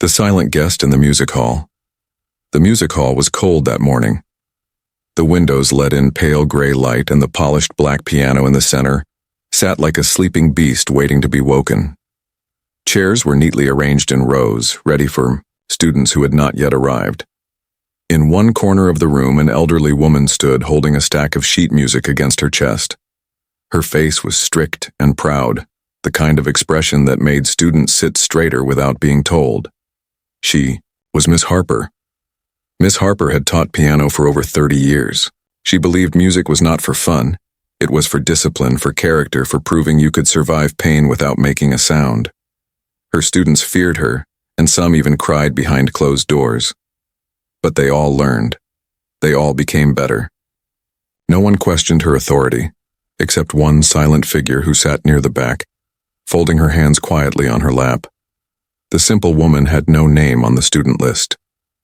The silent guest in the music hall. The music hall was cold that morning. The windows let in pale gray light, and the polished black piano in the center sat like a sleeping beast waiting to be woken. Chairs were neatly arranged in rows, ready for students who had not yet arrived. In one corner of the room, an elderly woman stood holding a stack of sheet music against her chest. Her face was strict and proud, the kind of expression that made students sit straighter without being told. She was Miss Harper. Miss Harper had taught piano for over 30 years. She believed music was not for fun. It was for discipline, for character, for proving you could survive pain without making a sound. Her students feared her, and some even cried behind closed doors. But they all learned. They all became better. No one questioned her authority, except one silent figure who sat near the back, folding her hands quietly on her lap. The simple woman had no name on the student list.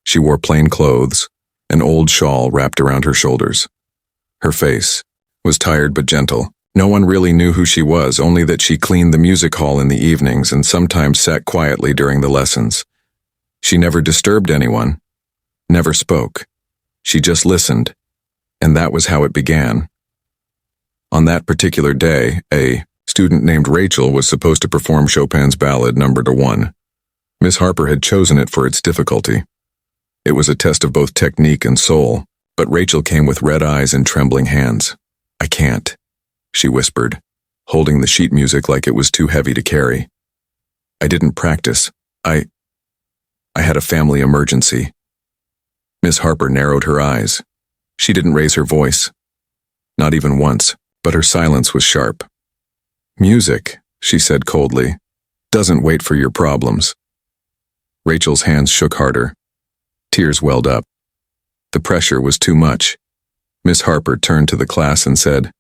She wore plain clothes, an old shawl wrapped around her shoulders. Her face was tired but gentle. No one really knew who she was, only that she cleaned the music hall in the evenings and sometimes sat quietly during the lessons. She never disturbed anyone, never spoke. She just listened, and that was how it began. On that particular day, a student named Rachel was supposed to perform Chopin's ballad No. 1. Miss Harper had chosen it for its difficulty. It was a test of both technique and soul, but Rachel came with red eyes and trembling hands. "I can't," she whispered, holding the sheet music like it was too heavy to carry. "I didn't practice. I had a family emergency." Miss Harper narrowed her eyes. She didn't raise her voice. Not even once, but her silence was sharp. "Music," she said coldly, "doesn't wait for your problems." Rachel's hands shook harder. Tears welled up. The pressure was too much. Miss Harper turned to the class and said,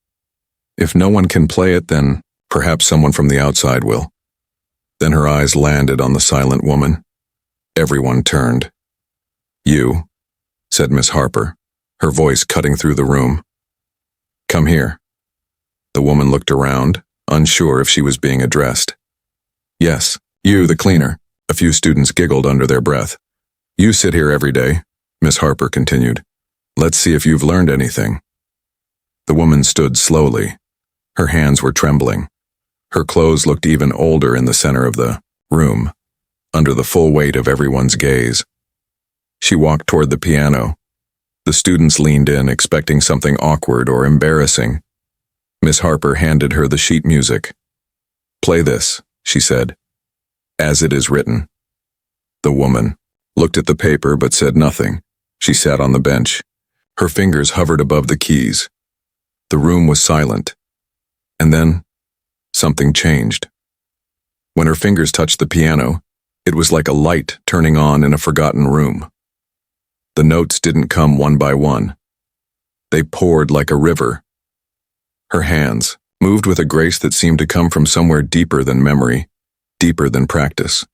"If no one can play it, then perhaps someone from the outside will." Then her eyes landed on the silent woman. Everyone turned. "You," said Miss Harper, her voice cutting through the room. "Come here." The woman looked around, unsure if she was being addressed. "Yes, you, the cleaner." A few students giggled under their breath. "You sit here every day," Miss Harper continued. "Let's see if you've learned anything." The woman stood slowly. Her hands were trembling. Her clothes looked even older in the center of the room, under the full weight of everyone's gaze. She walked toward the piano. The students leaned in, expecting something awkward or embarrassing. Miss Harper handed her the sheet music. "Play this," she said, "as it is written." The woman looked at the paper but said nothing. She sat on the bench. Her fingers hovered above the keys. The room was silent. And then, something changed. When her fingers touched the piano, it was like a light turning on in a forgotten room. The notes didn't come one by one. They poured like a river. Her hands moved with a grace that seemed to come from somewhere deeper than memory, deeper than practice.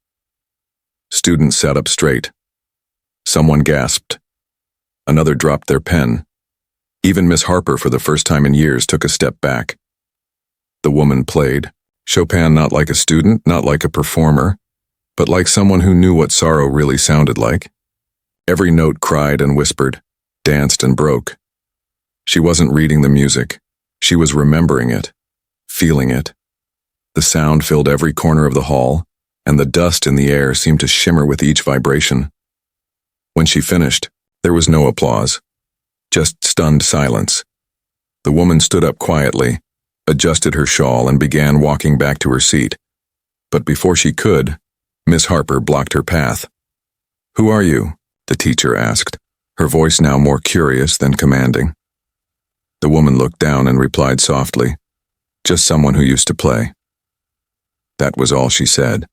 Students sat up straight. Someone gasped. Another dropped their pen. Even Miss Harper, for the first time in years, took a step back. The woman played Chopin not like a student, not like a performer, but like someone who knew what sorrow really sounded like. Every note cried and whispered, danced and broke. She wasn't reading the music. She was remembering it, feeling it. The sound filled every corner of the hall, and the dust in the air seemed to shimmer with each vibration. When she finished, there was no applause, just stunned silence. The woman stood up quietly, adjusted her shawl, and began walking back to her seat. But before she could, Miss Harper blocked her path. "Who are you?" the teacher asked, her voice now more curious than commanding. The woman looked down and replied softly, "Just someone who used to play." That was all she said,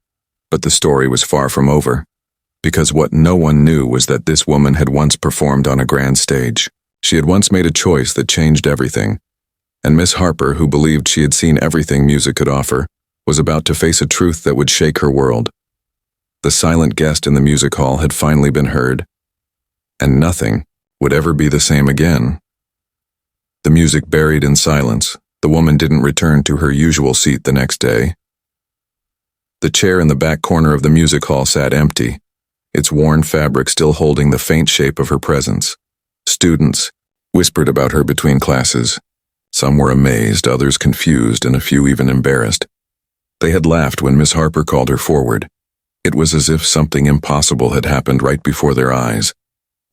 but the story was far from over, because what no one knew was that this woman had once performed on a grand stage. She had once made a choice that changed everything, and Miss Harper, who believed she had seen everything music could offer, was about to face a truth that would shake her world. The silent guest in the music hall had finally been heard, and nothing would ever be the same again. The music buried in silence, the woman didn't return to her usual seat the next day. The chair in the back corner of the music hall sat empty, its worn fabric still holding the faint shape of her presence. Students whispered about her between classes. Some were amazed, others confused, and a few even embarrassed. They had laughed when Miss Harper called her forward. It was as if something impossible had happened right before their eyes,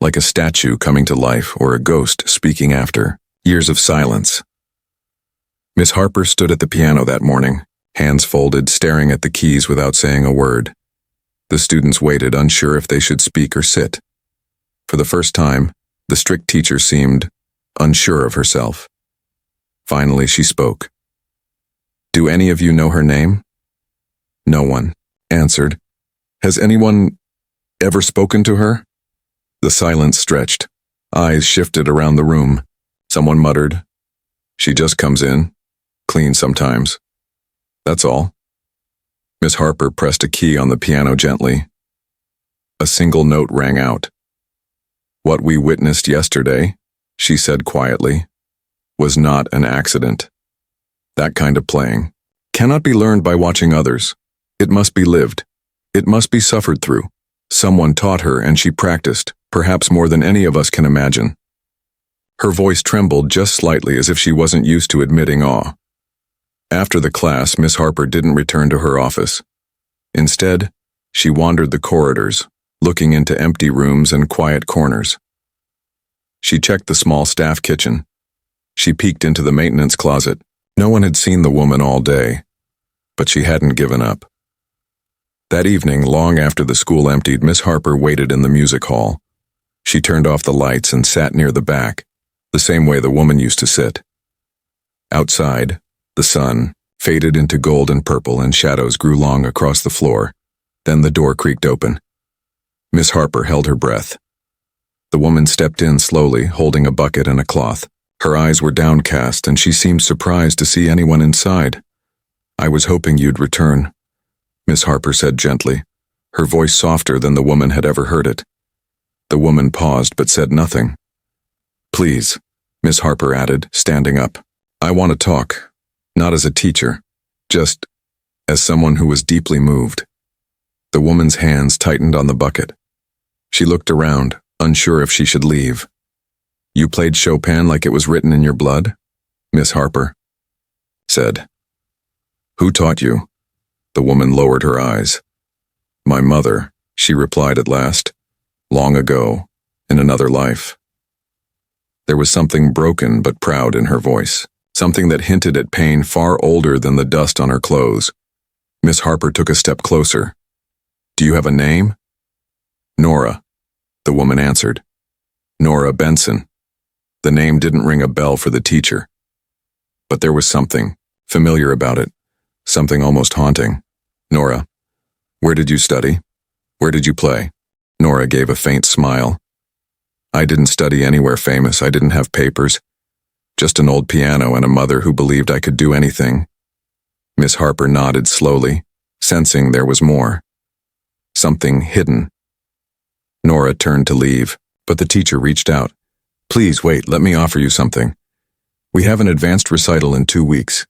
like a statue coming to life or a ghost speaking after years of silence. Miss Harper stood at the piano that morning, hands folded, staring at the keys without saying a word. The students waited, unsure if they should speak or sit. For the first time, the strict teacher seemed unsure of herself. Finally, she spoke. "Do any of you know her name?" No one answered. "Has anyone ever spoken to her?" The silence stretched. Eyes shifted around the room. Someone muttered, "She just comes in, cleans sometimes. That's all." Miss Harper pressed a key on the piano gently. A single note rang out. "What we witnessed yesterday," she said quietly, "was not an accident. That kind of playing cannot be learned by watching others. It must be lived. It must be suffered through. Someone taught her and she practiced, perhaps more than any of us can imagine." Her voice trembled just slightly as if she wasn't used to admitting awe. After the class, Miss Harper didn't return to her office. Instead, she wandered the corridors, looking into empty rooms and quiet corners. She checked the small staff kitchen. She peeked into the maintenance closet. No one had seen the woman all day, but she hadn't given up. That evening, long after the school emptied, Miss Harper waited in the music hall. She turned off the lights and sat near the back, the same way the woman used to sit. Outside, the sun faded into gold and purple and shadows grew long across the floor. Then the door creaked open. Miss Harper held her breath. The woman stepped in slowly, holding a bucket and a cloth. Her eyes were downcast and she seemed surprised to see anyone inside. "I was hoping you'd return," Miss Harper said gently, her voice softer than the woman had ever heard it. The woman paused but said nothing. "Please," Miss Harper added, standing up. "I want to talk. Not as a teacher, just as someone who was deeply moved." The woman's hands tightened on the bucket. She looked around, unsure if she should leave. "You played Chopin like it was written in your blood?" Miss Harper said. "Who taught you?" The woman lowered her eyes. "My mother," she replied at last. "Long ago, in another life." There was something broken but proud in her voice. Something that hinted at pain far older than the dust on her clothes. Miss Harper took a step closer. "Do you have a name?" "Nora," the woman answered. "Nora Benson." The name didn't ring a bell for the teacher. But there was something familiar about it, something almost haunting. "Nora, where did you study? Where did you play?" Nora gave a faint smile. "I didn't study anywhere famous. I didn't have papers. Just an old piano and a mother who believed I could do anything." Miss Harper nodded slowly, sensing there was more. Something hidden. Nora turned to leave, but the teacher reached out. "Please wait, let me offer you something. We have an advanced recital in 2 weeks.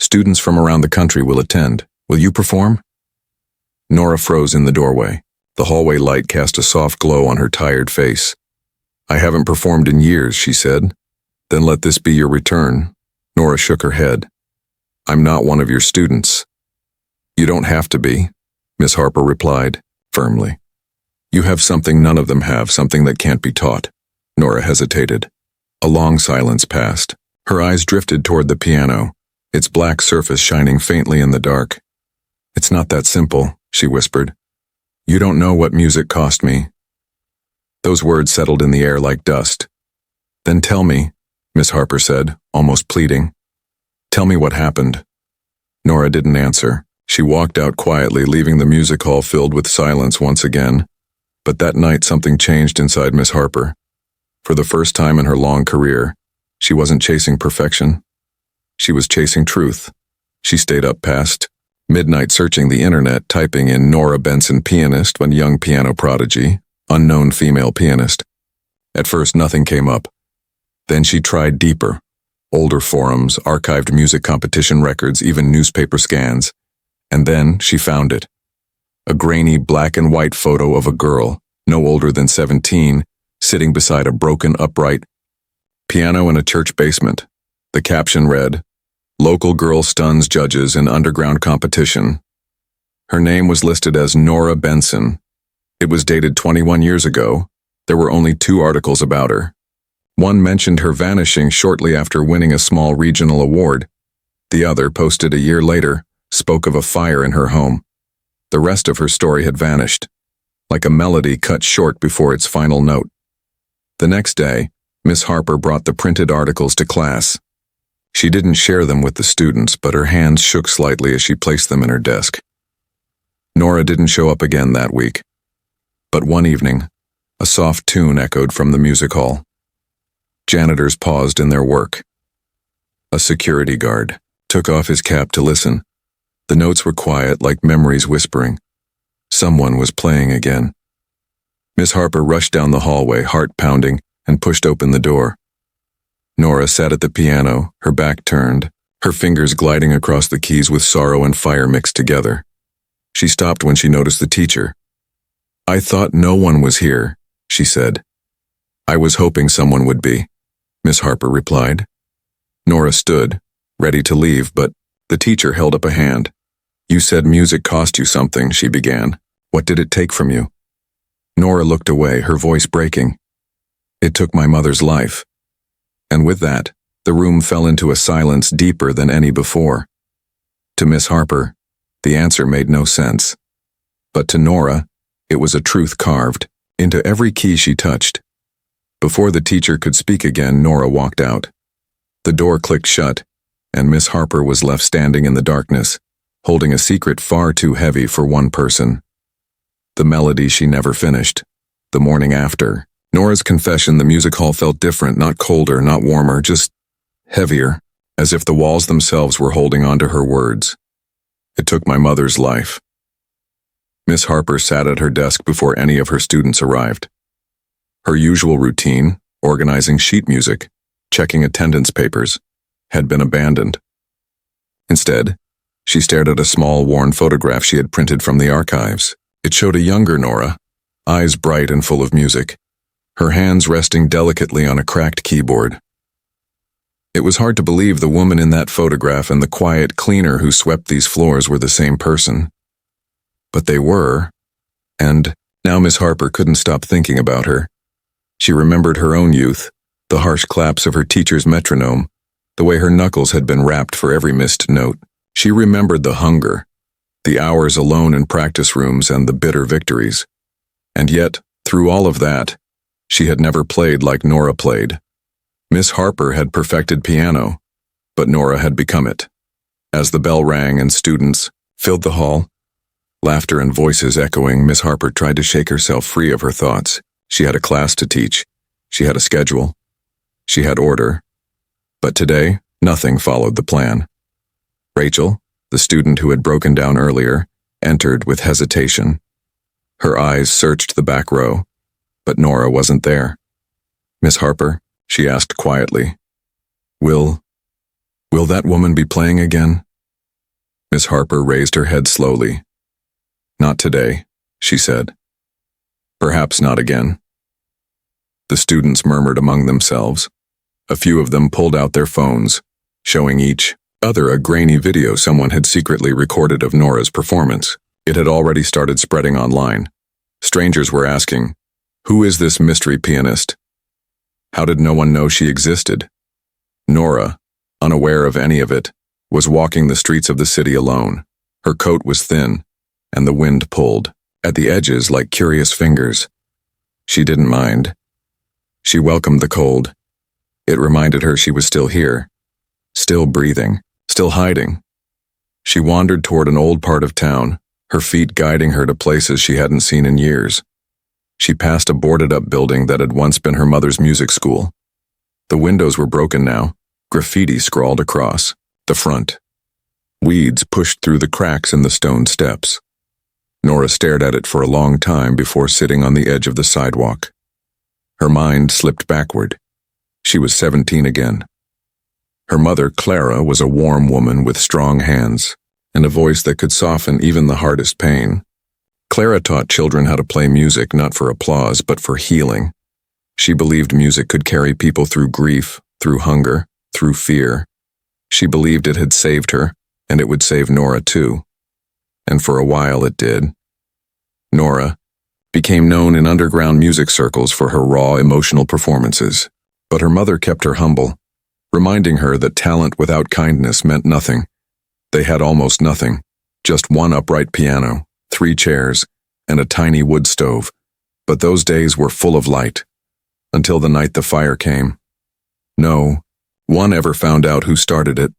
Students from around the country will attend. Will you perform?" Nora froze in the doorway. The hallway light cast a soft glow on her tired face. "I haven't performed in years," she said. "Then let this be your return." Nora shook her head. "I'm not one of your students." "You don't have to be," Miss Harper replied, firmly. "You have something none of them have, something that can't be taught." Nora hesitated. A long silence passed. Her eyes drifted toward the piano, its black surface shining faintly in the dark. "It's not that simple," she whispered. "You don't know what music cost me." Those words settled in the air like dust. "Then tell me," Miss Harper said, almost pleading. "Tell me what happened." Nora didn't answer. She walked out quietly, leaving the music hall filled with silence once again. But that night something changed inside Miss Harper. For the first time in her long career, she wasn't chasing perfection. She was chasing truth. She stayed up past midnight searching the internet, typing in Nora Benson pianist when young piano prodigy, unknown female pianist. At first nothing came up. Then she tried deeper. Older forums, archived music competition records, even newspaper scans. And then she found it. a grainy black and white photo of a girl, no older than 17, sitting beside a broken upright piano in a church basement. The caption read, "Local girl stuns judges in underground competition." Her name was listed as Nora Benson. It was dated 21 years ago. There were only 2 articles about her. One mentioned her vanishing shortly after winning a small regional award. The other, posted a year later, spoke of a fire in her home. The rest of her story had vanished, like a melody cut short before its final note. The next day, Miss Harper brought the printed articles to class. She didn't share them with the students, but her hands shook slightly as she placed them in her desk. Nora didn't show up again that week. But one evening, a soft tune echoed from the music hall. Janitors paused in their work. A security guard took off his cap to listen. The notes were quiet, like memories whispering. Someone was playing again. Miss Harper rushed down the hallway, heart pounding, and pushed open the door. Nora sat at the piano, her back turned, her fingers gliding across the keys with sorrow and fire mixed together. She stopped when she noticed the teacher. "I thought no one was here," she said. "I was hoping someone would be," Miss Harper replied. Nora stood, ready to leave, but the teacher held up a hand. "You said music cost you something," she began. "What did it take from you?" Nora looked away, her voice breaking. "It took my mother's life." And with that, the room fell into a silence deeper than any before. To Miss Harper, the answer made no sense. But to Nora, it was a truth carved into every key she touched. Before the teacher could speak again, Nora walked out. The door clicked shut, and Miss Harper was left standing in the darkness, holding a secret far too heavy for one person. The melody she never finished. The morning after, Nora's confession, the music hall felt different, not colder, not warmer, just heavier, as if the walls themselves were holding on to her words. "It took my mother's life." Miss Harper sat at her desk before any of her students arrived. Her usual routine, organizing sheet music, checking attendance papers, had been abandoned. Instead, she stared at a small, worn photograph she had printed from the archives. It showed a younger Nora, eyes bright and full of music, her hands resting delicately on a cracked keyboard. It was hard to believe the woman in that photograph and the quiet cleaner who swept these floors were the same person. But they were, and now Miss Harper couldn't stop thinking about her. She remembered her own youth, the harsh claps of her teacher's metronome, the way her knuckles had been rapped for every missed note. She remembered the hunger, the hours alone in practice rooms and the bitter victories. And yet, through all of that, she had never played like Nora played. Miss Harper had perfected piano, but Nora had become it. As the bell rang and students filled the hall, laughter and voices echoing, Miss Harper tried to shake herself free of her thoughts. She had a class to teach. She had a schedule. She had order. But today, nothing followed the plan. Rachel, the student who had broken down earlier, entered with hesitation. Her eyes searched the back row, but Nora wasn't there. "Miss Harper," she asked quietly, Will that woman be playing again?" Miss Harper raised her head slowly. "Not today," she said. "Perhaps not again." The students murmured among themselves. A few of them pulled out their phones, showing each other a grainy video someone had secretly recorded of Nora's performance. It had already started spreading online. Strangers were asking, "Who is this mystery pianist? How did no one know she existed?" Nora, unaware of any of it, was walking the streets of the city alone. Her coat was thin, and the wind pulled at the edges like curious fingers. She didn't mind. She welcomed the cold. It reminded her she was still here, still breathing, still hiding. She wandered toward an old part of town, her feet guiding her to places she hadn't seen in years. She passed a boarded-up building that had once been her mother's music school. The windows were broken now, graffiti scrawled across the front. Weeds pushed through the cracks in the stone steps. Nora stared at it for a long time before sitting on the edge of the sidewalk. Her mind slipped backward. She was 17 again. Her mother, Clara, was a warm woman with strong hands and a voice that could soften even the hardest pain. Clara taught children how to play music not for applause but for healing. She believed music could carry people through grief, through hunger, through fear. She believed it had saved her, and it would save Nora too. And for a while it did. Nora became known in underground music circles for her raw emotional performances, but her mother kept her humble, reminding her that talent without kindness meant nothing. They had almost nothing, just one upright piano, 3 chairs, and a tiny wood stove, but those days were full of light, until the night the fire came. No one ever found out who started it.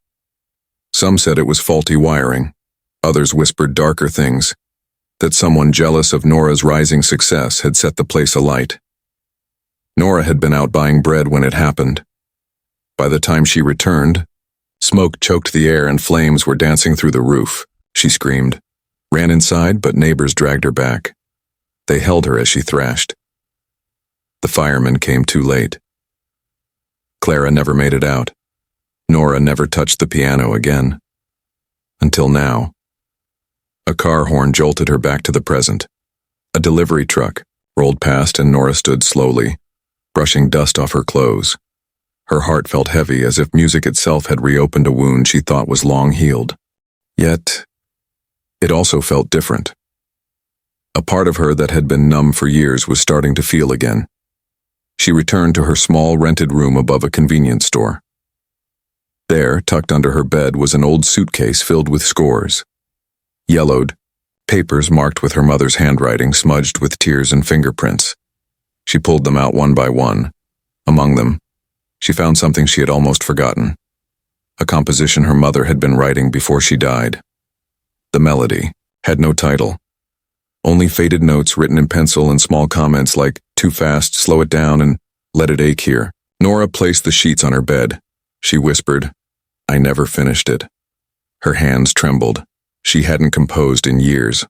Some said it was faulty wiring, others whispered darker things, that someone jealous of Nora's rising success had set the place alight. Nora had been out buying bread when it happened. By the time she returned, smoke choked the air and flames were dancing through the roof. She screamed, ran inside, but neighbors dragged her back. They held her as she thrashed. The firemen came too late. Clara never made it out. Nora never touched the piano again. Until now. A car horn jolted her back to the present. A delivery truck rolled past and Nora stood slowly, brushing dust off her clothes. Her heart felt heavy as if music itself had reopened a wound she thought was long healed. Yet, it also felt different. A part of her that had been numb for years was starting to feel again. She returned to her small rented room above a convenience store. There, tucked under her bed, was an old suitcase filled with scores. Yellowed, papers marked with her mother's handwriting smudged with tears and fingerprints. She pulled them out one by one. Among them, she found something she had almost forgotten. A composition her mother had been writing before she died. The melody had no title. Only faded notes written in pencil and small comments like, "Too fast, slow it down, and let it ache here." Nora placed the sheets on her bed. She whispered, "I never finished it." Her hands trembled. She hadn't composed in years.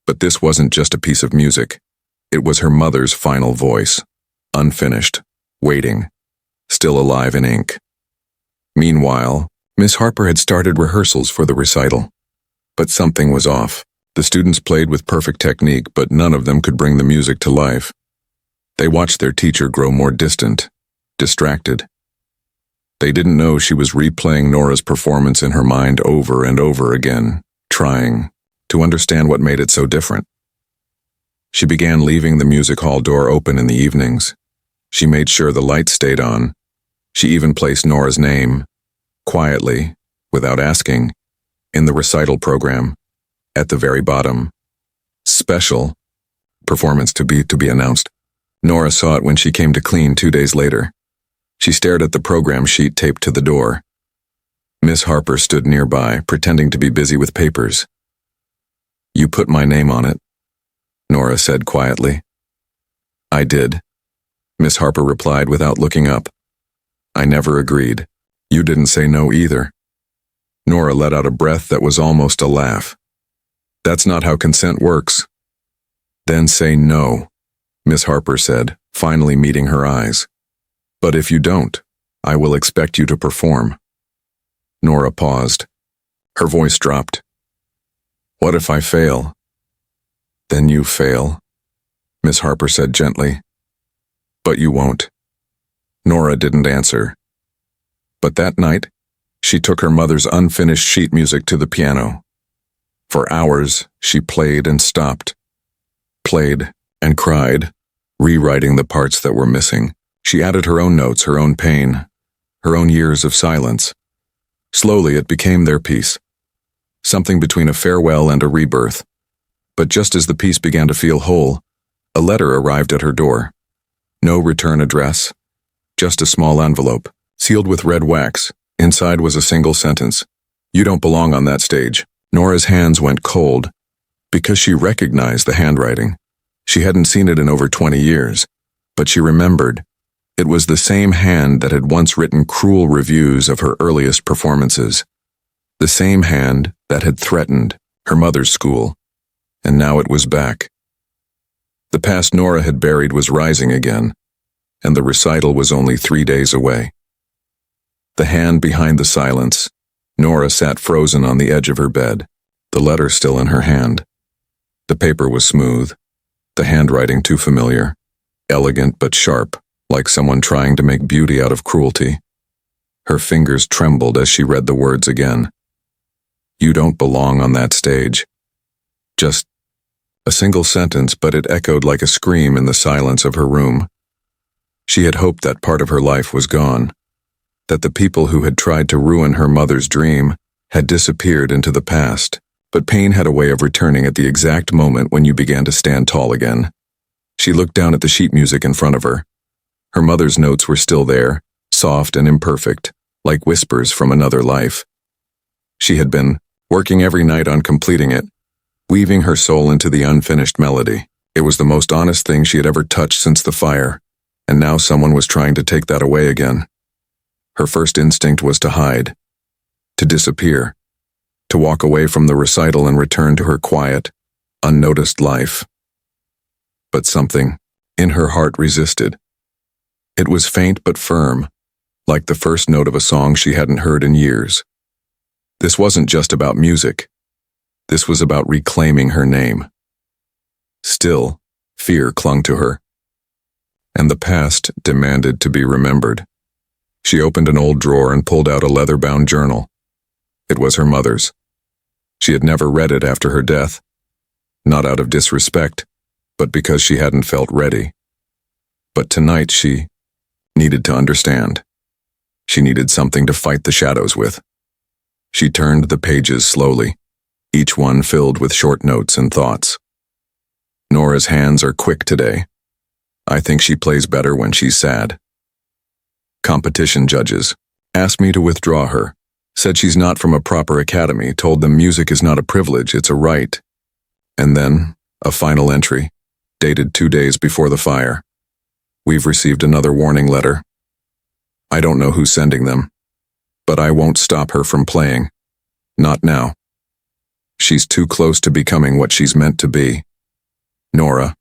But this wasn't just a piece of music. It was her mother's final voice. Unfinished. Waiting. Still alive in ink. Meanwhile, Miss Harper had started rehearsals for the recital. But something was off. The students played with perfect technique, but none of them could bring the music to life. They watched their teacher grow more distant, distracted. They didn't know she was replaying Nora's performance in her mind over and over again, trying to understand what made it so different. She began leaving the music hall door open in the evenings. She made sure the lights stayed on. She even placed Nora's name, quietly, without asking, in the recital program, at the very bottom. Special. Performance to be announced. Nora saw it when she came to clean 2 days later. She stared at the program sheet taped to the door. Miss Harper stood nearby, pretending to be busy with papers. "You put my name on it," Nora said quietly. "I did," Miss Harper replied without looking up. "I never agreed. You didn't say no either." Nora let out a breath that was almost a laugh. "That's not how consent works." "Then say no," Miss Harper said, finally meeting her eyes. "But if you don't, I will expect you to perform." Nora paused. Her voice dropped. "What if I fail?" "Then you fail," Miss Harper said gently. "But you won't." Nora didn't answer. But that night, she took her mother's unfinished sheet music to the piano. For hours, she played and stopped, played and cried, rewriting the parts that were missing. She added her own notes, her own pain, her own years of silence. Slowly, it became their piece, something between a farewell and a rebirth. But just as the piece began to feel whole, a letter arrived at her door. No return address, just a small envelope, sealed with red wax. Inside was a single sentence. "You don't belong on that stage." Nora's hands went cold, because she recognized the handwriting. She hadn't seen it in over 20 years, but she remembered. It was the same hand that had once written cruel reviews of her earliest performances. The same hand that had threatened her mother's school, and now it was back. The past Nora had buried was rising again, and the recital was only 3 days away. The hand behind the silence, Nora sat frozen on the edge of her bed, the letter still in her hand. The paper was smooth, the handwriting too familiar, elegant but sharp, like someone trying to make beauty out of cruelty. Her fingers trembled as she read the words again. You don't belong on that stage. Just a single sentence, but it echoed like a scream in the silence of her room. She had hoped that part of her life was gone, that the people who had tried to ruin her mother's dream had disappeared into the past, but pain had a way of returning at the exact moment when you began to stand tall again. She looked down at the sheet music in front of her. Her mother's notes were still there, soft and imperfect, like whispers from another life. She had been working every night on completing it, weaving her soul into the unfinished melody. It was the most honest thing she had ever touched since the fire, and now someone was trying to take that away again. Her first instinct was to hide, to disappear, to walk away from the recital and return to her quiet, unnoticed life. But something in her heart resisted. It was faint but firm, like the first note of a song she hadn't heard in years. This wasn't just about music. This was about reclaiming her name. Still, fear clung to her, and the past demanded to be remembered. She opened an old drawer and pulled out a leather-bound journal. It was her mother's. She had never read it after her death, not out of disrespect, but because she hadn't felt ready. But tonight she needed to understand. She needed something to fight the shadows with. She turned the pages slowly, each one filled with short notes and thoughts. Nora's hands are quick today. I think she plays better when she's sad. Competition judges asked me to withdraw her, said she's not from a proper academy, told them music is not a privilege, it's a right. And then, a final entry, dated 2 days before the fire. We've received another warning letter. I don't know who's sending them, but I won't stop her from playing. Not now. She's too close to becoming what she's meant to be. Nora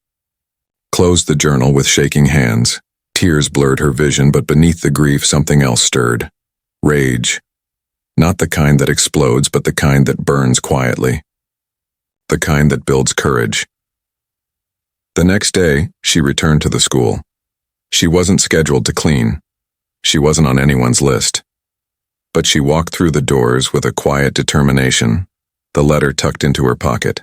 closed the journal with shaking hands. Tears blurred her vision, but beneath the grief something else stirred. Rage. Not the kind that explodes, but the kind that burns quietly. The kind that builds courage. The next day, she returned to the school. She wasn't scheduled to clean. She wasn't on anyone's list. But she walked through the doors with a quiet determination, the letter tucked into her pocket.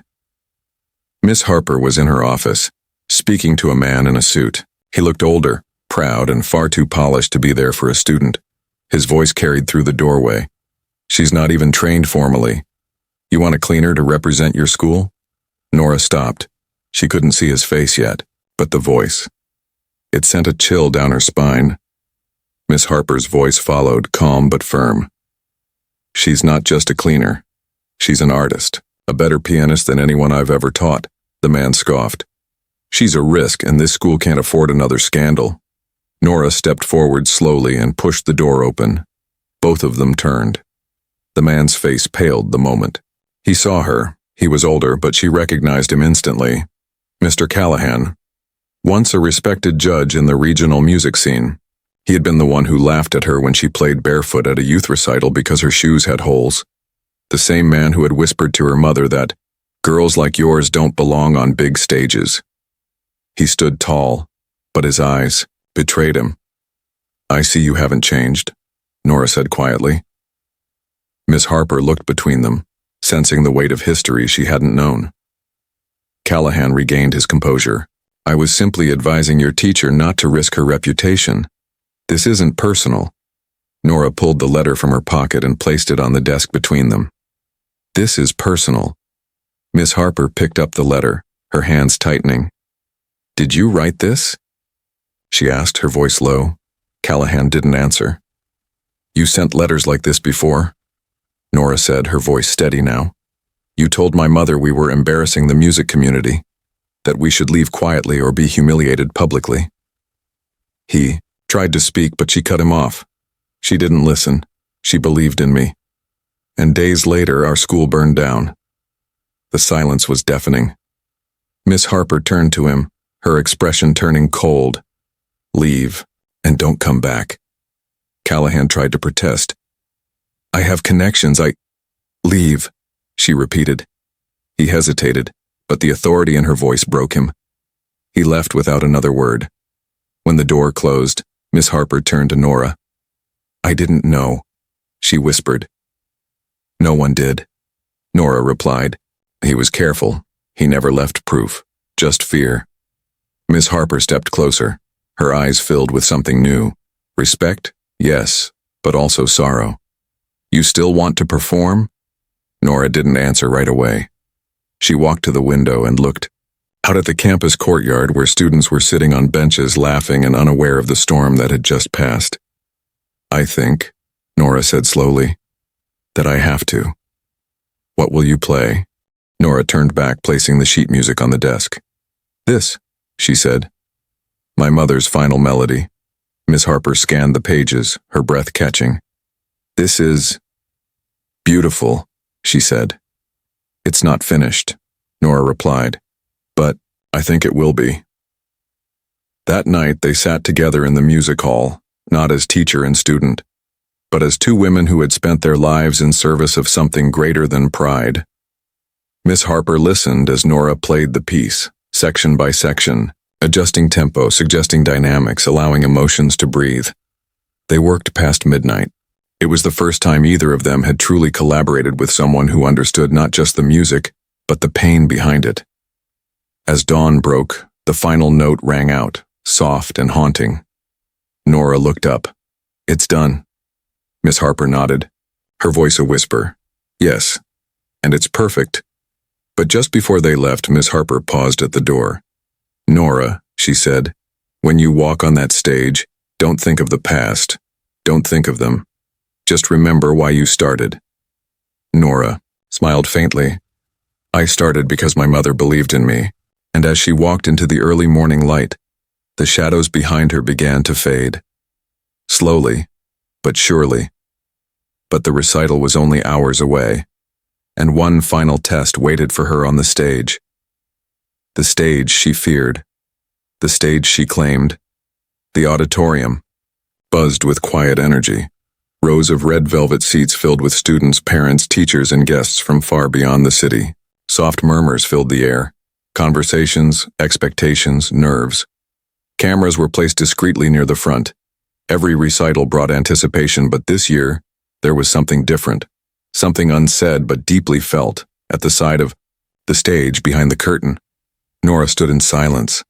Miss Harper was in her office, speaking to a man in a suit. He looked older, proud, and far too polished to be there for a student. His voice carried through the doorway. She's not even trained formally. You want a cleaner to represent your school? Nora stopped. She couldn't see his face yet, but the voice. It sent a chill down her spine. Miss Harper's voice followed, calm but firm. She's not just a cleaner. She's an artist, a better pianist than anyone I've ever taught, the man scoffed. She's a risk, and this school can't afford another scandal. Nora stepped forward slowly and pushed the door open. Both of them turned. The man's face paled the moment. He saw her. He was older, but she recognized him instantly. Mr. Callahan, once a respected judge in the regional music scene. He had been the one who laughed at her when she played barefoot at a youth recital because her shoes had holes. The same man who had whispered to her mother that girls like yours don't belong on big stages. He stood tall, but his eyes betrayed him. I see you haven't changed, Nora said quietly. Miss Harper looked between them, sensing the weight of history she hadn't known. Callahan regained his composure. I was simply advising your teacher not to risk her reputation. This isn't personal. Nora pulled the letter from her pocket and placed it on the desk between them. This is personal. Miss Harper picked up the letter, her hands tightening. Did you write this? She asked, her voice low. Callahan didn't answer. You sent letters like this before? Nora said, her voice steady now. You told my mother we were embarrassing the music community, that we should leave quietly or be humiliated publicly. He tried to speak, but she cut him off. She didn't listen. She believed in me. And days later, our school burned down. The silence was deafening. Miss Harper turned to him, her expression turning cold. Leave, and don't come back. Callahan tried to protest. I have connections, Leave, she repeated. He hesitated, but the authority in her voice broke him. He left without another word. When the door closed, Miss Harper turned to Nora. "I didn't know," she whispered. "No one did," Nora replied. "He was careful. He never left proof, just fear." Miss Harper stepped closer, her eyes filled with something new. Respect, yes, but also sorrow. "You still want to perform?" Nora didn't answer right away. She walked to the window and looked out at the campus courtyard where students were sitting on benches laughing and unaware of the storm that had just passed. "I think," Nora said slowly, "that I have to." "What will you play?" Nora turned back, placing the sheet music on the desk. "This," she said. "My mother's final melody." Miss Harper scanned the pages, her breath catching. "This is beautiful," she said. "It's not finished," Nora replied, "but I think it will be." That night they sat together in the music hall, not as teacher and student, but as two women who had spent their lives in service of something greater than pride. Miss Harper listened as Nora played the piece, section by section, adjusting tempo, suggesting dynamics, allowing emotions to breathe. They worked past midnight. It was the first time either of them had truly collaborated with someone who understood not just the music, but the pain behind it. As dawn broke, the final note rang out, soft and haunting. Nora looked up. "It's done." Miss Harper nodded, her voice a whisper. "Yes, and it's perfect." But just before they left, Miss Harper paused at the door. "Nora," she said, "when you walk on that stage, don't think of the past. Don't think of them. Just remember why you started." Nora smiled faintly. "I started because my mother believed in me." And as she walked into the early morning light, the shadows behind her began to fade. Slowly, but surely. But the recital was only hours away, and one final test waited for her on the stage. The stage she feared. The stage she claimed. The auditorium, buzzed with quiet energy. Rows of red velvet seats filled with students, parents, teachers, and guests from far beyond the city. Soft murmurs filled the air. Conversations, expectations, nerves. Cameras were placed discreetly near the front. Every recital brought anticipation, but this year, there was something different. Something unsaid but deeply felt, at the side of the stage behind the curtain. Nora stood in silence.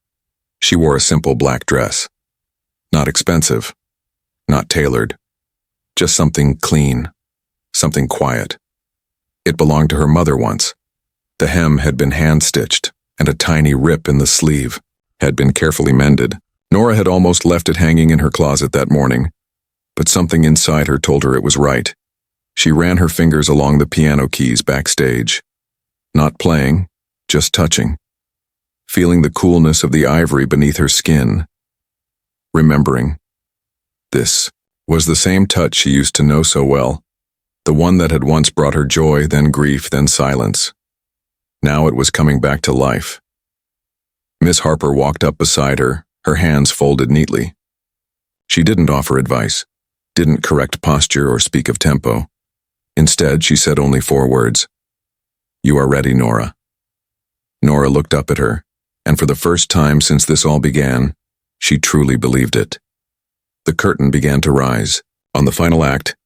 She wore a simple black dress. Not expensive. Not tailored. Just something clean. Something quiet. It belonged to her mother once. The hem had been hand-stitched, and a tiny rip in the sleeve had been carefully mended. Nora had almost left it hanging in her closet that morning, but something inside her told her it was right. She ran her fingers along the piano keys backstage. Not playing, just touching. Feeling the coolness of the ivory beneath her skin. Remembering. This was the same touch she used to know so well. The one that had once brought her joy, then grief, then silence. Now it was coming back to life. Miss Harper walked up beside her, her hands folded neatly. She didn't offer advice, didn't correct posture or speak of tempo. Instead, she said only 4 words. "You are ready, Nora." Nora looked up at her, and for the first time since this all began, she truly believed it. The curtain began to rise. On the final act,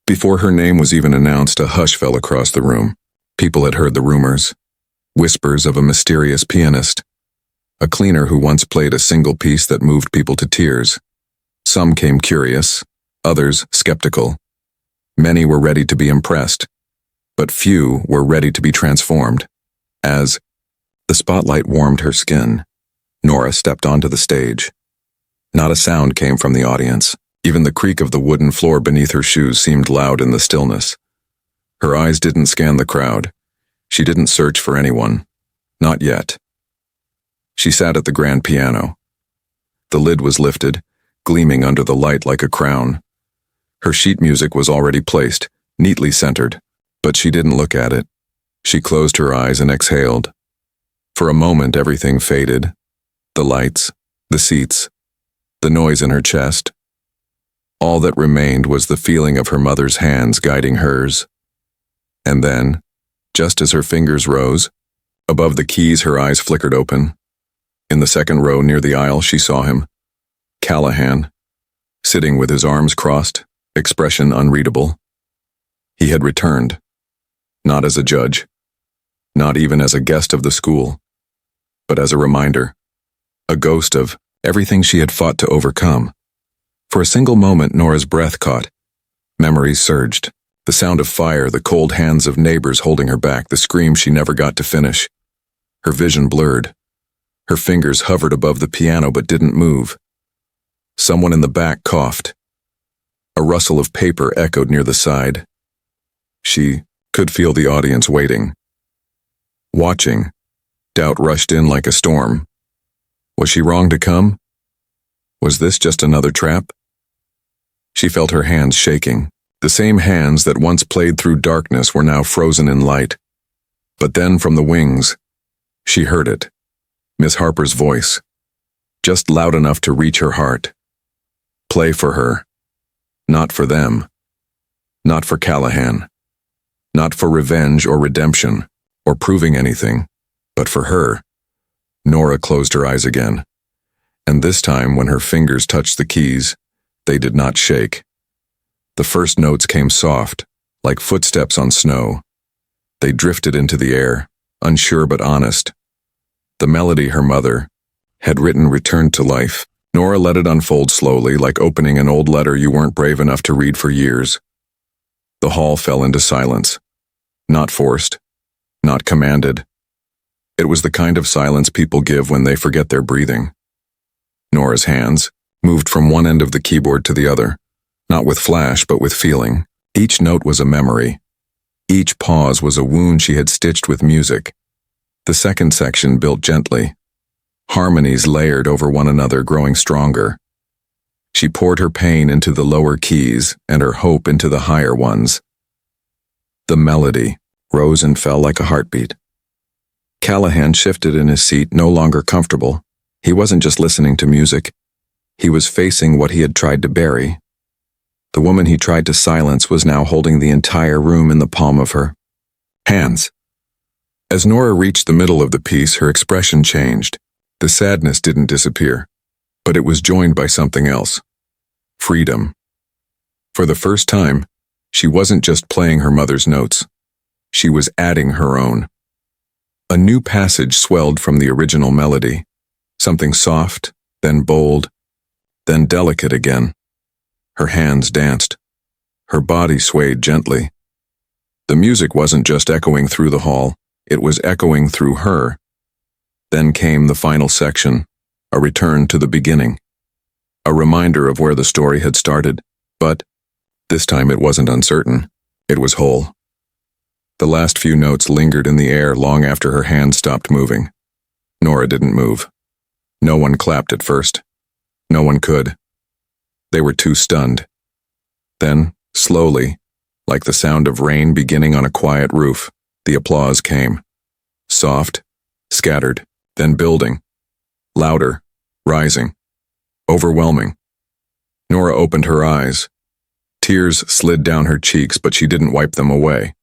before her name was even announced, a hush fell across the room. People had heard the rumors. Whispers of a mysterious pianist, a cleaner who once played a single piece that moved people to tears. Some came curious, others skeptical. Many were ready to be impressed, but few were ready to be transformed. As the spotlight warmed her skin, Nora stepped onto the stage. Not a sound came from the audience. Even the creak of the wooden floor beneath her shoes seemed loud in the stillness. Her eyes didn't scan the crowd. She didn't search for anyone. Not yet. She sat at the grand piano. The lid was lifted, gleaming under the light like a crown. Her sheet music was already placed, neatly centered, but she didn't look at it. She closed her eyes and exhaled. For a moment, everything faded. The lights, the seats, the noise in her chest. All that remained was the feeling of her mother's hands guiding hers. And then, just as her fingers rose, Above the keys, her eyes flickered open. In the second row near the aisle, she saw him. Callahan, sitting with his arms crossed, expression unreadable. He had returned. Not as a judge. Not even as a guest of the school. But as a reminder. A ghost of everything she had fought to overcome. For a single moment, Nora's breath caught. Memories surged. The sound of fire, the cold hands of neighbors holding her back, the scream she never got to finish. Her vision blurred. Her fingers hovered above the piano but didn't move. Someone in the back coughed. A rustle of paper echoed near the side. She could feel the audience waiting. Watching. Doubt rushed in like a storm. Was she wrong to come? Was this just another trap? She felt her hands shaking. The same hands that once played through darkness were now frozen in light. But then from the wings, she heard it. Miss Harper's voice. Just loud enough to reach her heart. Play for her. Not for them. Not for Callahan. Not for revenge or redemption, or proving anything, but for her. Nora closed her eyes again. And this time, when her fingers touched the keys, they did not shake. The first notes came soft, like footsteps on snow. They drifted into the air, unsure but honest. The melody her mother had written returned to life. Nora let it unfold slowly, like opening an old letter you weren't brave enough to read for years. The hall fell into silence. Not forced. Not commanded. It was the kind of silence people give when they forget their breathing. Nora's hands moved from one end of the keyboard to the other. Not with flash, but with feeling. Each note was a memory. Each pause was a wound she had stitched with music. The second section built gently. Harmonies layered over one another, growing stronger. She poured her pain into the lower keys and her hope into the higher ones. The melody rose and fell like a heartbeat. Callahan shifted in his seat, no longer comfortable. He wasn't just listening to music. He was facing what he had tried to bury. The woman he tried to silence was now holding the entire room in the palm of her hands. As Nora reached the middle of the piece, her expression changed. The sadness didn't disappear, but it was joined by something else. Freedom. For the first time, she wasn't just playing her mother's notes. She was adding her own. A new passage swelled from the original melody. Something soft, then bold, then delicate again. Her hands danced. Her body swayed gently. The music wasn't just echoing through the hall, it was echoing through her. Then came the final section, a return to the beginning. A reminder of where the story had started, but this time it wasn't uncertain. It was whole. The last few notes lingered in the air long after her hands stopped moving. Nora didn't move. No one clapped at first. No one could. They were too stunned. Then, slowly, like the sound of rain beginning on a quiet roof, the applause came. Soft, scattered, then building. Louder, rising. Overwhelming. Nora opened her eyes. Tears slid down her cheeks, but she didn't wipe them away.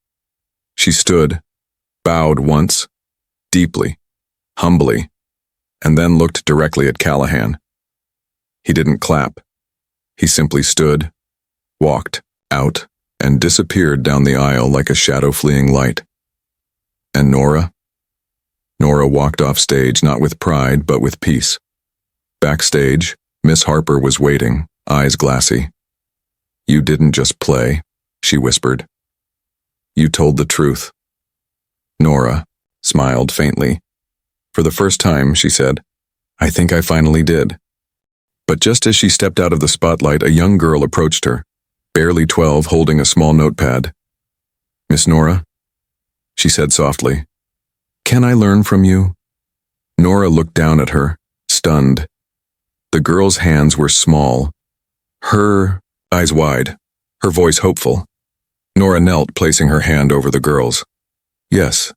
She stood, bowed once, deeply, humbly, and then looked directly at Callahan. He didn't clap. He simply stood, walked out, and disappeared down the aisle like a shadow-fleeing light. And Nora? Nora walked off stage not with pride, but with peace. Backstage, Miss Harper was waiting, eyes glassy. "You didn't just play," she whispered. "You told the truth." Nora smiled faintly. "For the first time," she said, "I think I finally did." But just as she stepped out of the spotlight, a young girl approached her, barely 12, holding a small notepad. "Miss Nora?" she said softly. "Can I learn from you?" Nora looked down at her, stunned. The girl's hands were small, her eyes wide, her voice hopeful. Nora knelt, placing her hand over the girl's. "Yes,"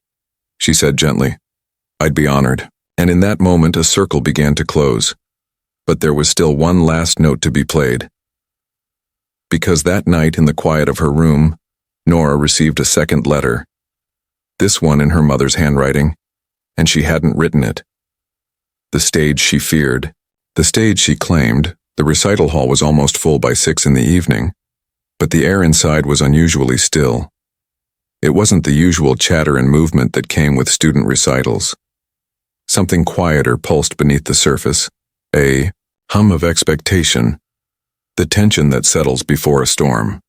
she said gently. "I'd be honored." And in that moment, a circle began to close. But there was still one last note to be played. Because that night, in the quiet of her room, Nora received a second letter. This one in her mother's handwriting, and she hadn't written it. The stage she feared, the stage she claimed. The recital hall was almost full by 6 in the evening, but the air inside was unusually still. It wasn't the usual chatter and movement that came with student recitals. Something quieter pulsed beneath the surface, a hum of expectation, the tension that settles before a storm.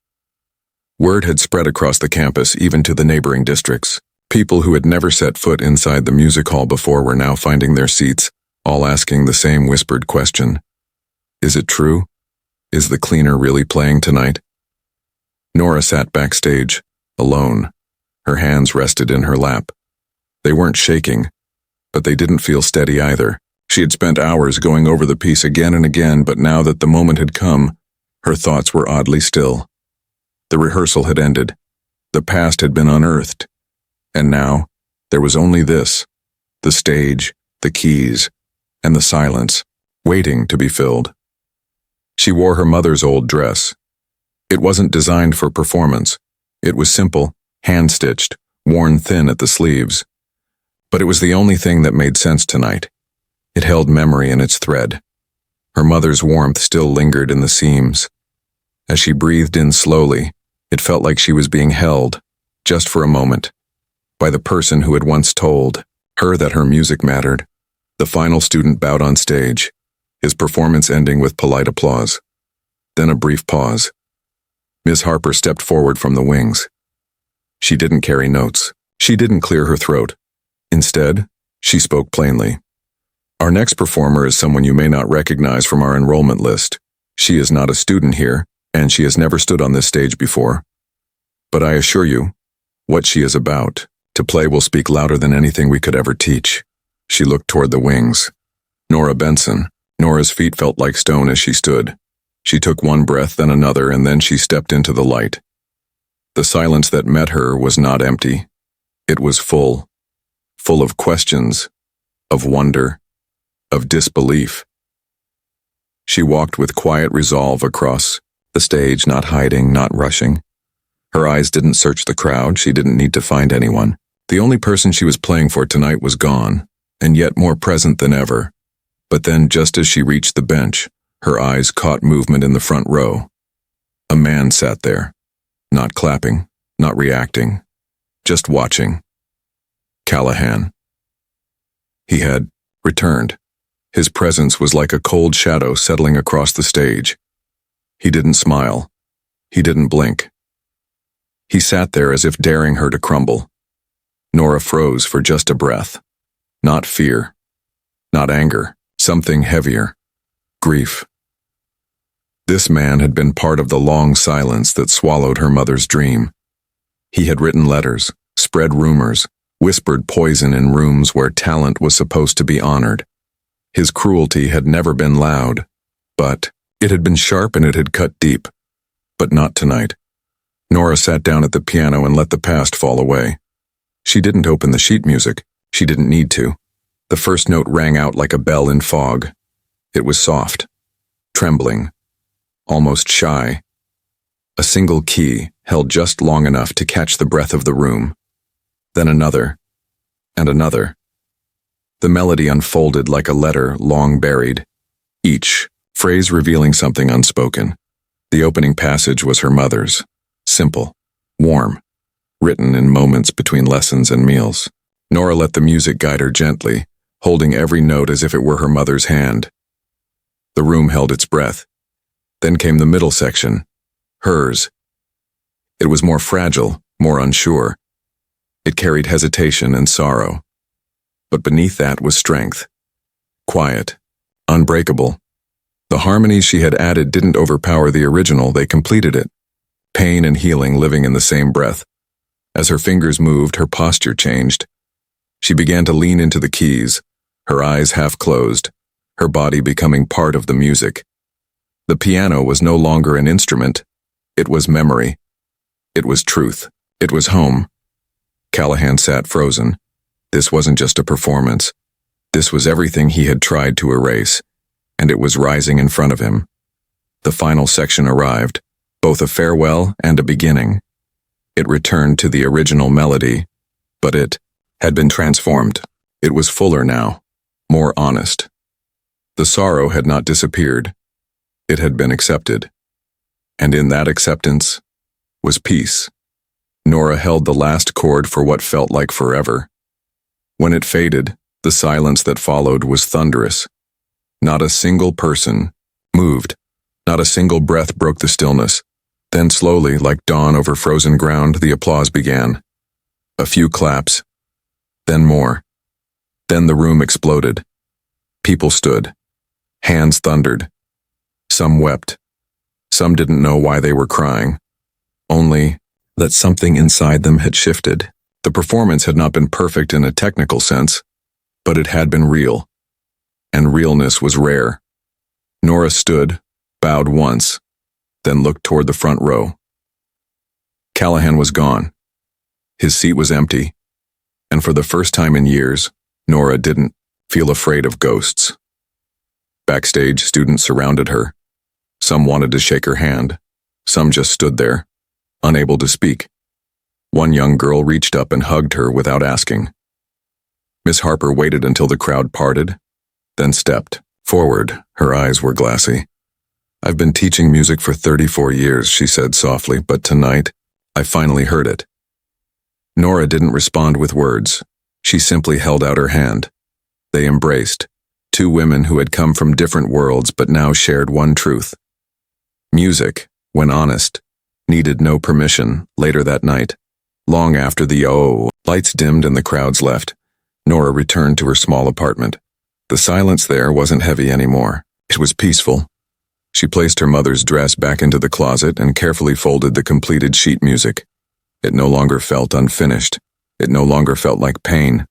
Word had spread across the campus, even to the neighboring districts. People who had never set foot inside the music hall before were now finding their seats, all asking the same whispered question. Is it true? Is the cleaner really playing tonight? Nora sat backstage, alone. Her hands rested in her lap. They weren't shaking, but they didn't feel steady either. She had spent hours going over the piece again and again, but now that the moment had come, her thoughts were oddly still. The rehearsal had ended. The past had been unearthed. And now, there was only this, the stage, the keys, and the silence, waiting to be filled. She wore her mother's old dress. It wasn't designed for performance. It was simple, hand-stitched, worn thin at the sleeves. But it was the only thing that made sense tonight. It held memory in its thread. Her mother's warmth still lingered in the seams. As she breathed in slowly, it felt like she was being held, just for a moment, by the person who had once told her that her music mattered. The final student bowed on stage, his performance ending with polite applause. Then a brief pause. Miss Harper stepped forward from the wings. She didn't carry notes. She didn't clear her throat. Instead, she spoke plainly. Our next performer is someone you may not recognize from our enrollment list. She is not a student here, and she has never stood on this stage before. But I assure you, what she is about to play will speak louder than anything we could ever teach. She looked toward the wings. Nora Benson. Nora's feet felt like stone as she stood. She took one breath, then another, and then she stepped into the light. The silence that met her was not empty. It was full of questions, of wonder, of disbelief. She walked with quiet resolve across the stage, not hiding, not rushing. Her eyes didn't search the crowd. She didn't need to find anyone. The only person she was playing for tonight was gone, and yet more present than ever. But then, just as she reached the bench, her eyes caught movement in the front row. A man sat there, not clapping, not reacting, just watching. Callahan. He had returned. His presence was like a cold shadow settling across the stage. He didn't smile. He didn't blink. He sat there as if daring her to crumble. Nora froze for just a breath. Not fear. Not anger. Something heavier. Grief. This man had been part of the long silence that swallowed her mother's dream. He had written letters, spread rumors, whispered poison in rooms where talent was supposed to be honored. His cruelty had never been loud, but it had been sharp and it had cut deep. But not tonight. Nora sat down at the piano and let the past fall away. She didn't open the sheet music. She didn't need to. The first note rang out like a bell in fog. It was soft, trembling, almost shy. A single key held just long enough to catch the breath of the room. Then another, and another. The melody unfolded like a letter long buried, each phrase revealing something unspoken. The opening passage was her mother's, simple, warm, written in moments between lessons and meals. Nora let the music guide her gently, holding every note as if it were her mother's hand. The room held its breath. Then came the middle section, hers. It was more fragile, more unsure. It carried hesitation and sorrow. But beneath that was strength. Quiet, unbreakable. The harmonies she had added didn't overpower the original, they completed it. Pain and healing living in the same breath. As her fingers moved, her posture changed. She began to lean into the keys, her eyes half closed, her body becoming part of the music. The piano was no longer an instrument. It was memory. It was truth. It was home. Callahan sat frozen. This wasn't just a performance. This was everything he had tried to erase, and it was rising in front of him. The final section arrived, both a farewell and a beginning. It returned to the original melody, but it had been transformed. It was fuller now, more honest. The sorrow had not disappeared. It had been accepted. And in that acceptance was peace. Nora held the last chord for what felt like forever. When it faded, the silence that followed was thunderous. Not a single person moved. Not a single breath broke the stillness. Then slowly, like dawn over frozen ground, the applause began. A few claps. Then more. Then the room exploded. People stood. Hands thundered. Some wept. Some didn't know why they were crying. Only that something inside them had shifted. The performance had not been perfect in a technical sense, but it had been real. And realness was rare. Nora stood, bowed once, then looked toward the front row. Callahan was gone. His seat was empty, and for the first time in years, Nora didn't feel afraid of ghosts. Backstage, students surrounded her. Some wanted to shake her hand. Some just stood there, unable to speak. One young girl reached up and hugged her without asking. Miss Harper waited until the crowd parted, then stepped forward. Her eyes were glassy. "I've been teaching music for 34 years, she said softly, but tonight, I finally heard it." Nora didn't respond with words. She simply held out her hand. They embraced, two women who had come from different worlds but now shared one truth. Music, when honest, needed no permission. Later that night, long after the lights dimmed and the crowds left, Nora returned to her small apartment. The silence there wasn't heavy anymore. It was peaceful. She placed her mother's dress back into the closet and carefully folded the completed sheet music. It no longer felt unfinished. It no longer felt like pain.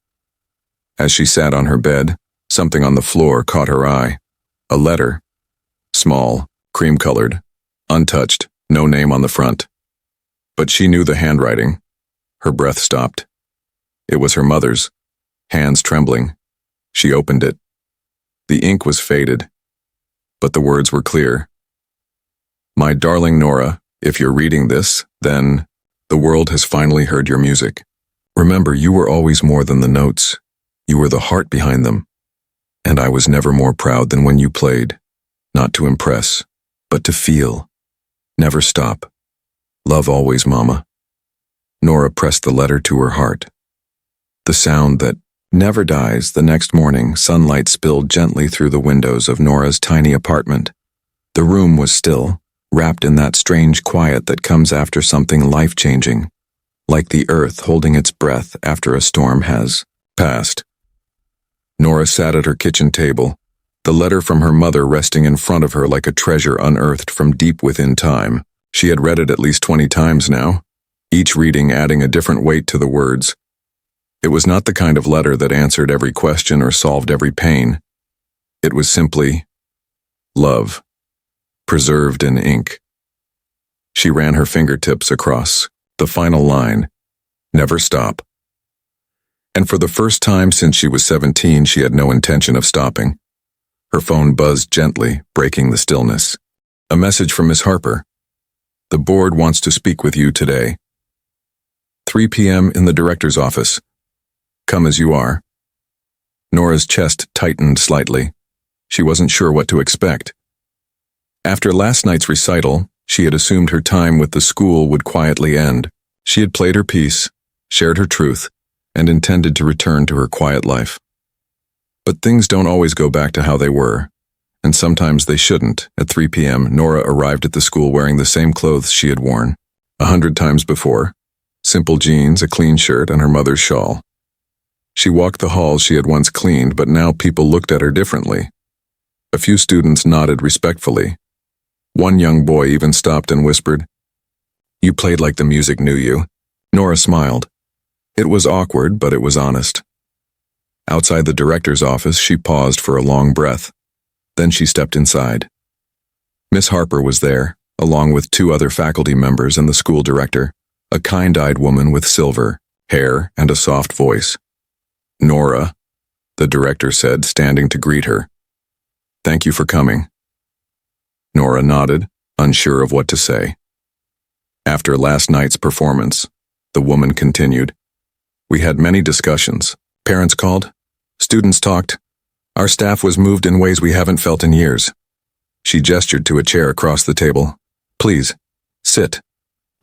As she sat on her bed, something on the floor caught her eye. A letter. Small, cream-colored, untouched, no name on the front. But she knew the handwriting. Her breath stopped. It was her mother's, hands trembling. She opened it. The ink was faded, but the words were clear. "My darling Nora, if you're reading this, then the world has finally heard your music. Remember, you were always more than the notes. You were the heart behind them. And I was never more proud than when you played. Not to impress, but to feel. Never stop. Love always, Mama." Nora pressed the letter to her heart. The sound that never dies. The next morning, sunlight spilled gently through the windows of Nora's tiny apartment. The room was still, wrapped in that strange quiet that comes after something life-changing, like the earth holding its breath after a storm has passed. Nora sat at her kitchen table, the letter from her mother resting in front of her like a treasure unearthed from deep within time. She had read it at least 20 times now, each reading adding a different weight to the words. It was not the kind of letter that answered every question or solved every pain. It was simply love, preserved in ink. She ran her fingertips across the final line, "Never stop." And for the first time since she was 17, she had no intention of stopping. Her phone buzzed gently, breaking the stillness. A message from Miss Harper. "The board wants to speak with you today. 3 p.m. in the director's office. Come as you are." Nora's chest tightened slightly. She wasn't sure what to expect. After last night's recital, she had assumed her time with the school would quietly end. She had played her piece, shared her truth, and intended to return to her quiet life. But things don't always go back to how they were, and sometimes they shouldn't. At 3 p.m., Nora arrived at the school wearing the same clothes she had worn 100 times before. Simple jeans, a clean shirt, and her mother's shawl. She walked the halls she had once cleaned, but now people looked at her differently. A few students nodded respectfully. One young boy even stopped and whispered, "You played like the music knew you." Nora smiled. It was awkward, but it was honest. Outside the director's office, she paused for a long breath. Then she stepped inside. Miss Harper was there, along with 2 other faculty members and the school director, a kind-eyed woman with silver hair and a soft voice. "Nora," the director said, standing to greet her. "Thank you for coming." Nora nodded, unsure of what to say. After last night's performance, the woman continued, "We had many discussions. Parents called. Students talked. Our staff was moved in ways we haven't felt in years. She gestured to a chair across the table. Please, sit.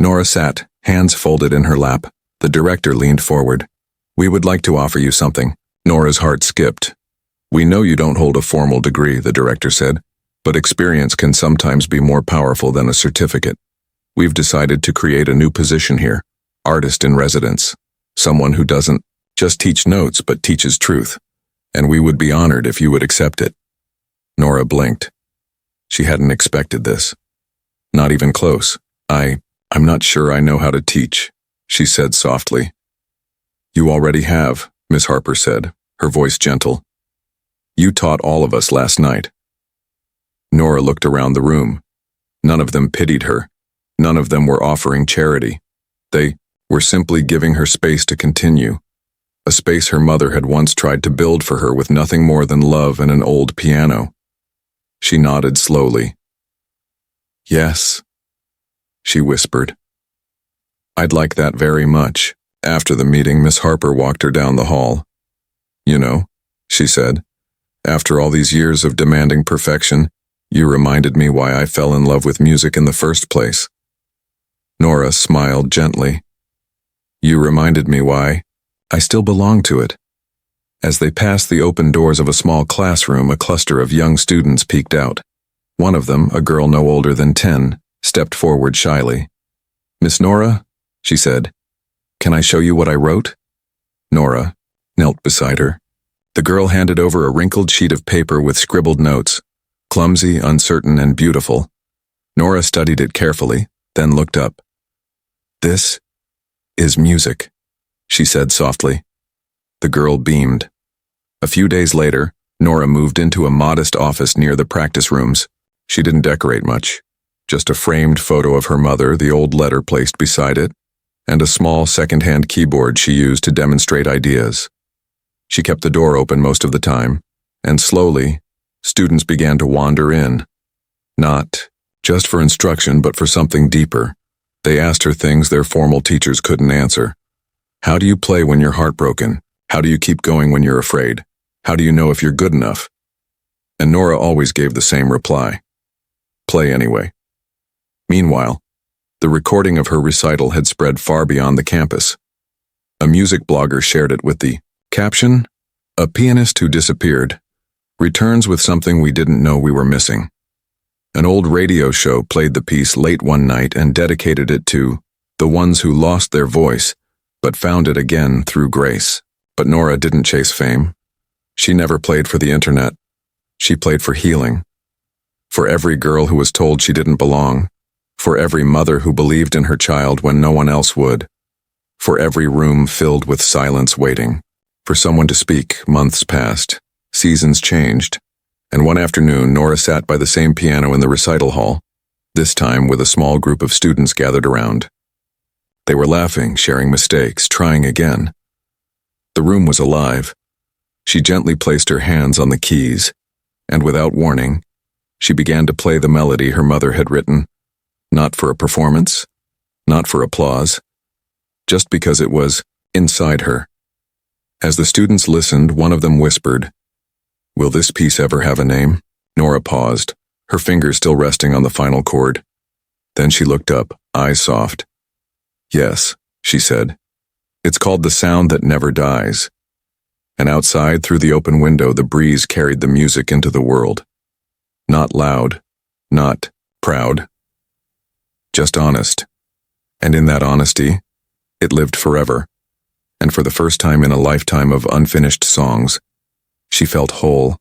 Nora sat, hands folded in her lap. The director leaned forward. We would like to offer you something. Nora's heart skipped. We know you don't hold a formal degree, the director said, but experience can sometimes be more powerful than a certificate. We've decided to create a new position here, artist in residence, someone who doesn't just teach notes but teaches truth, and we would be honored if you would accept it. Nora blinked. She hadn't expected this. Not even close. I'm not sure I know how to teach, she said softly. You already have, Miss Harper said, her voice gentle. You taught all of us last night. Nora looked around the room. None of them pitied her. None of them were offering charity. They were simply giving her space to continue, a space her mother had once tried to build for her with nothing more than love and an old piano. She nodded slowly. Yes, she whispered. I'd like that very much. After the meeting, Miss Harper walked her down the hall. You know, she said, after all these years of demanding perfection, you reminded me why I fell in love with music in the first place. Nora smiled gently. You reminded me why I still belong to it. As they passed the open doors of a small classroom, a cluster of young students peeked out. One of them, a girl no older than 10, stepped forward shyly. Miss Nora, she said, can I show you what I wrote? Nora knelt beside her. The girl handed over a wrinkled sheet of paper with scribbled notes, clumsy, uncertain, and beautiful. Nora studied it carefully, then looked up. This is music, she said softly. The girl beamed. A few days later, Nora moved into a modest office near the practice rooms. She didn't decorate much. Just a framed photo of her mother, the old letter placed beside it, and a small second-hand keyboard she used to demonstrate ideas. She kept the door open most of the time, and slowly, students began to wander in. Not just for instruction, but for something deeper. They asked her things their formal teachers couldn't answer. How do you play when you're heartbroken? How do you keep going when you're afraid? How do you know if you're good enough? And Nora always gave the same reply. Play anyway. Meanwhile, the recording of her recital had spread far beyond the campus. A music blogger shared it with the caption, "A pianist who disappeared, returns with something we didn't know we were missing." An old radio show played the piece late one night and dedicated it to the ones who lost their voice, but found it again through grace. But Nora didn't chase fame. She never played for the internet. She played for healing. For every girl who was told she didn't belong. For every mother who believed in her child when no one else would. For every room filled with silence waiting. For someone to speak. Months passed. Seasons changed. And one afternoon, Nora sat by the same piano in the recital hall, this time with a small group of students gathered around. They were laughing, sharing mistakes, trying again. The room was alive. She gently placed her hands on the keys, and without warning, she began to play the melody her mother had written, not for a performance, not for applause, just because it was inside her. As the students listened, one of them whispered, "Will this piece ever have a name?" Nora paused, her fingers still resting on the final chord. Then she looked up, eyes soft. "Yes," she said. "It's called The Sound That Never Dies." And outside, through the open window, the breeze carried the music into the world. Not loud, not proud, just honest. And in that honesty, it lived forever. And for the first time in a lifetime of unfinished songs, she felt whole,